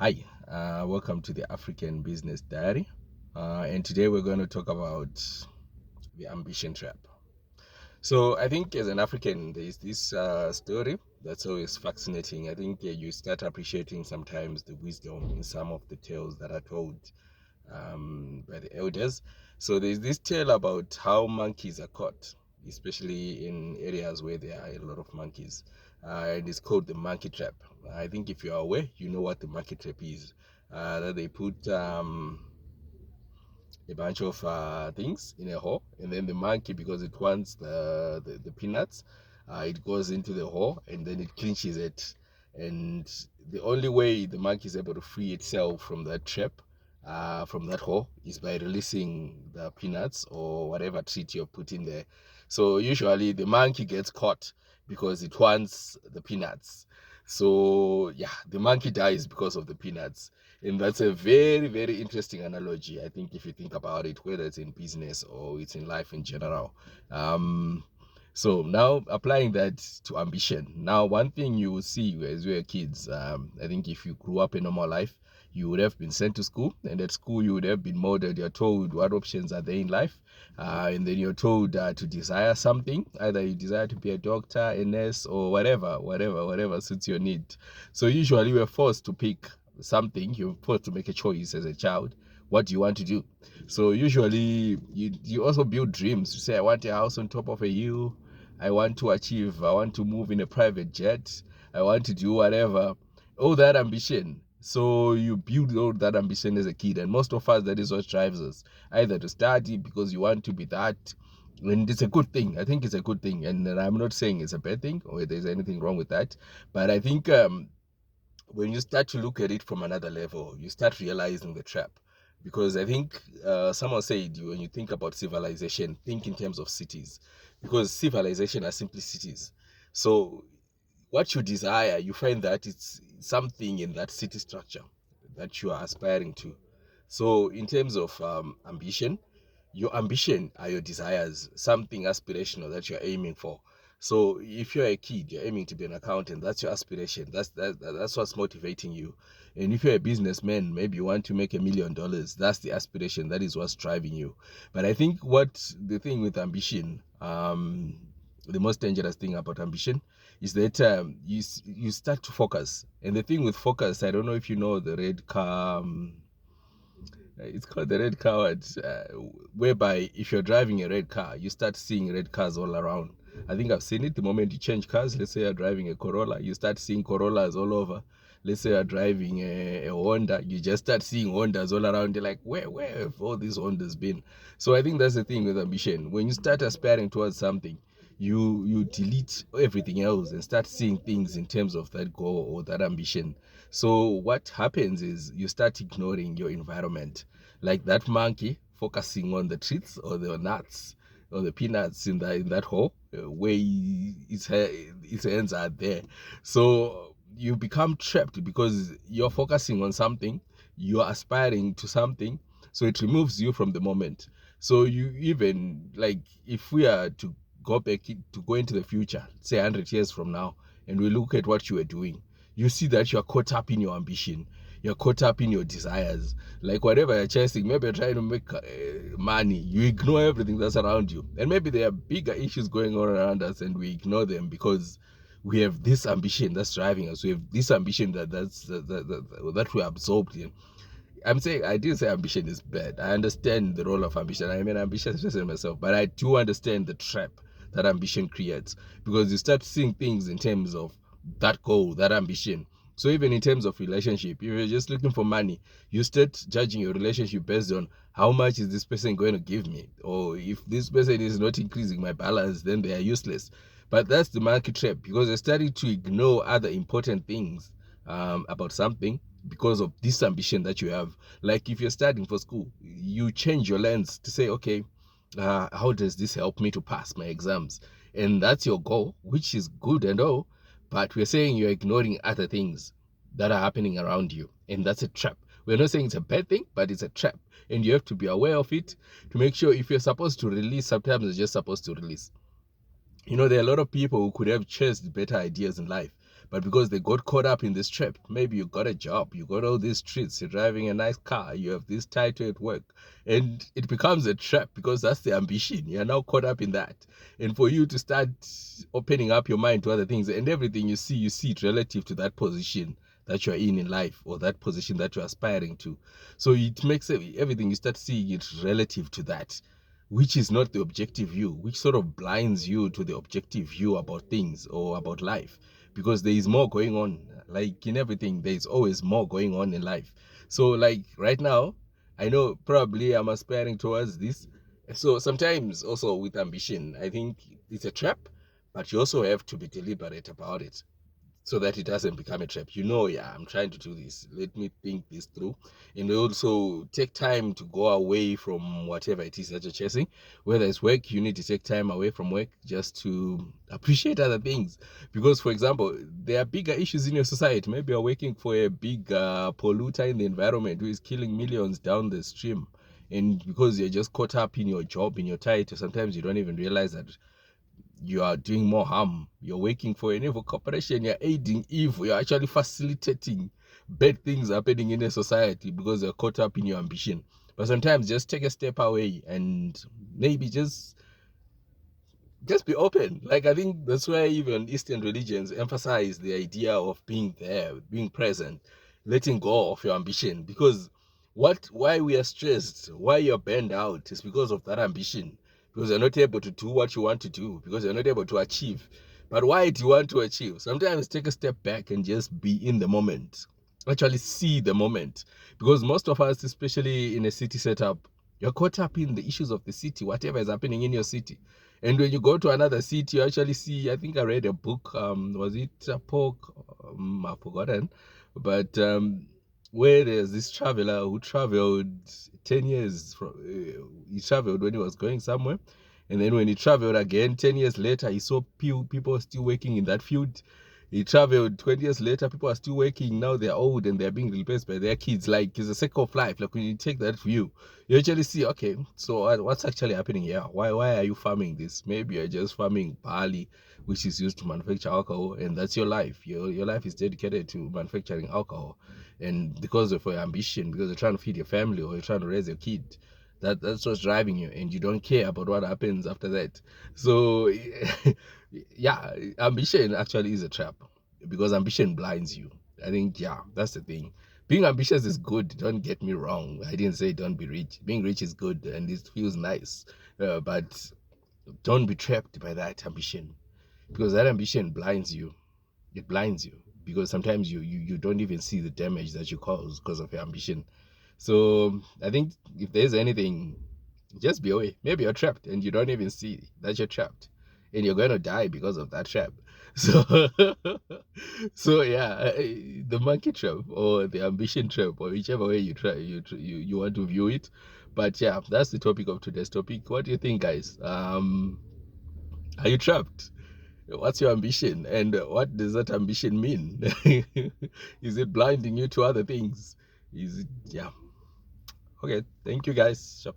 Hi, welcome to the African Business Diary. And today we're going to talk about the ambition trap. So, I think as an African, there's this story that's always fascinating. I think you start appreciating sometimes the wisdom in some of the tales that are told by the elders. So, there's this tale about how monkeys are caught, especially in areas where there are a lot of monkeys. And it's called the monkey trap. I think if you are aware, you know what the monkey trap is. That they put a bunch of things in a hole, and then the monkey, because it wants the peanuts, it goes into the hole and then it clinches it. And the only way the monkey is able to free itself from that trap, from that hole, is by releasing the peanuts or whatever treat you're putting there. So usually the monkey gets caught because it wants the peanuts. So yeah, the monkey dies because of the peanuts. And that's a very, very interesting analogy, I think, if you think about it, whether it's in business or it's in life in general. So now applying that to ambition. Now, one thing you will see as we were kids, I think if you grew up a normal life, you would have been sent to school, and at school you would have been molded. You're told what options are there in life, and then you're told to desire something. Either you desire to be a doctor, a nurse, or whatever suits your need. So usually we're forced to pick something. You're forced to make a choice as a child. What do you want to do? So usually you also build dreams. You say, I want a house on top of a hill. I want to move in a private jet. I want to do whatever. All that ambition. So you build all that ambition as a kid. And most of us, that is what drives us. Either to study because you want to be that. And it's a good thing. I think it's a good thing. And I'm not saying it's a bad thing or there's anything wrong with that. But I think when you start to look at it from another level, you start realizing the trap. Because I think someone said, when you think about civilization, think in terms of cities. Because civilization are simply cities. So what you desire, you find that it's something in that city structure that you are aspiring to. So in terms of ambition, your ambition are your desires, something aspirational that you're aiming for. So if you're a kid, you're aiming to be an accountant, that's your aspiration. That's what's motivating you. And if you're a businessman, maybe you want to make $1 million, that's the aspiration, that is what's driving you. But I think what the thing with ambition, the most dangerous thing about ambition is that you start to focus. And the thing with focus, I don't know if you know the red car, it's called the red car, whereby if you're driving a red car, you start seeing red cars all around. I think I've seen it. The moment you change cars, let's say you're driving a Corolla, you start seeing Corollas all over. Let's say you're driving a Honda, you just start seeing Hondas all around. You're like, where have all these Hondas been? So I think that's the thing with ambition. When you start aspiring towards something, you delete everything else and start seeing things in terms of that goal or that ambition. So what happens is you start ignoring your environment, like that monkey focusing on the treats or the nuts or the peanuts in that hole, where its hands are there. So you become trapped because you're focusing on something, you're aspiring to something, so it removes you from the moment. So you even, like, if we are to go into the future, say 100 years from now, and we look at what you are doing, you see that you are caught up in your ambition, you're caught up in your desires. Like whatever you're chasing, maybe you're trying to make money, you ignore everything that's around you. And maybe there are bigger issues going on around us and we ignore them because we have this ambition that's driving us. We have this ambition that we absorbed in. I'm saying, I didn't say ambition is bad. I understand the role of ambition. I'm an ambitious person myself, but I do understand the trap that ambition creates, because you start seeing things in terms of that goal, that ambition. So even in terms of relationship, if you're just looking for money, you start judging your relationship based on how much is this person going to give me, or if this person is not increasing my balance, then they are useless. But that's the market trap, because you're starting to ignore other important things about something because of this ambition that you have. Like if you're studying for school, you change your lens to say, okay, how does this help me to pass my exams? And that's your goal, which is good and all, but we're saying you're ignoring other things that are happening around you, and that's a trap. We're not saying it's a bad thing, but it's a trap, and you have to be aware of it to make sure if you're supposed to release, sometimes you're just supposed to release. There are a lot of people who could have chased better ideas in life, but because they got caught up in this trap. Maybe you got a job, you got all these treats, you're driving a nice car, you have this title at work, and it becomes a trap because that's the ambition. You're now caught up in that. And for you to start opening up your mind to other things, and everything you see it relative to that position that you're in life, or that position that you're aspiring to. So it makes everything, you start seeing it relative to that, which is not the objective view, which sort of blinds you to the objective view about things or about life, because there is more going on. Like in everything, there is always more going on in life. So like right now, I know probably I'm aspiring towards this. So sometimes also with ambition, I think it's a trap, but you also have to be deliberate about it so that it doesn't become a trap. Yeah, I'm trying to do this. Let me think this through. And also take time to go away from whatever it is that you're chasing. Whether it's work, you need to take time away from work just to appreciate other things. Because, for example, there are bigger issues in your society. Maybe you're working for a big polluter in the environment who is killing millions down the stream. And because you're just caught up in your job, in your title, sometimes you don't even realize that you are doing more harm. You're working for an evil corporation, you're aiding evil, you're actually facilitating bad things happening in a society because you're caught up in your ambition. But sometimes just take a step away and maybe just be open. Like, I think that's why even Eastern religions emphasize the idea of being there, being present, letting go of your ambition. Because why we are stressed, why you're burned out, is because of that ambition. Because you're not able to do what you want to do, because you're not able to achieve. But why do you want to achieve? Sometimes take a step back and just be in the moment. Actually see the moment. Because most of us, especially in a city setup, you're caught up in the issues of the city, whatever is happening in your city. And when you go to another city, you actually see, I think I read a book, was it a book? I've forgotten. But where there's this traveler who traveled 10 years, he traveled when he was going somewhere. And then when he traveled again, 10 years later, he saw people still working in that field. He traveled 20 years later, people are still working. Now they're old and they're being replaced by their kids. Like, it's a cycle of life. Like, when you take that view, you actually see, okay, so what's actually happening here? Why are you farming this? Maybe you're just farming barley, which is used to manufacture alcohol, and that's your life. Your life is dedicated to manufacturing alcohol. And because of your ambition, because you're trying to feed your family or you're trying to raise your kid, that's what's driving you, and you don't care about what happens after that. So yeah, ambition actually is a trap, because ambition blinds you. I think, yeah, that's the thing. Being ambitious is good, don't get me wrong. I didn't say don't be rich. Being rich is good and it feels nice, but don't be trapped by that ambition, because that ambition blinds you. It blinds you, because sometimes you don't even see the damage that you cause because of your ambition. So I think if there's anything, just be away. Maybe you're trapped and you don't even see that you're trapped, and you're going to die because of that trap. So so yeah, the monkey trap or the ambition trap, or whichever way you want to view it. But yeah, that's the topic of today's topic. What do you think, guys? Are you trapped? What's your ambition, and what does that ambition mean? Is it blinding you to other things? Is it, yeah. Okay, thank you, guys.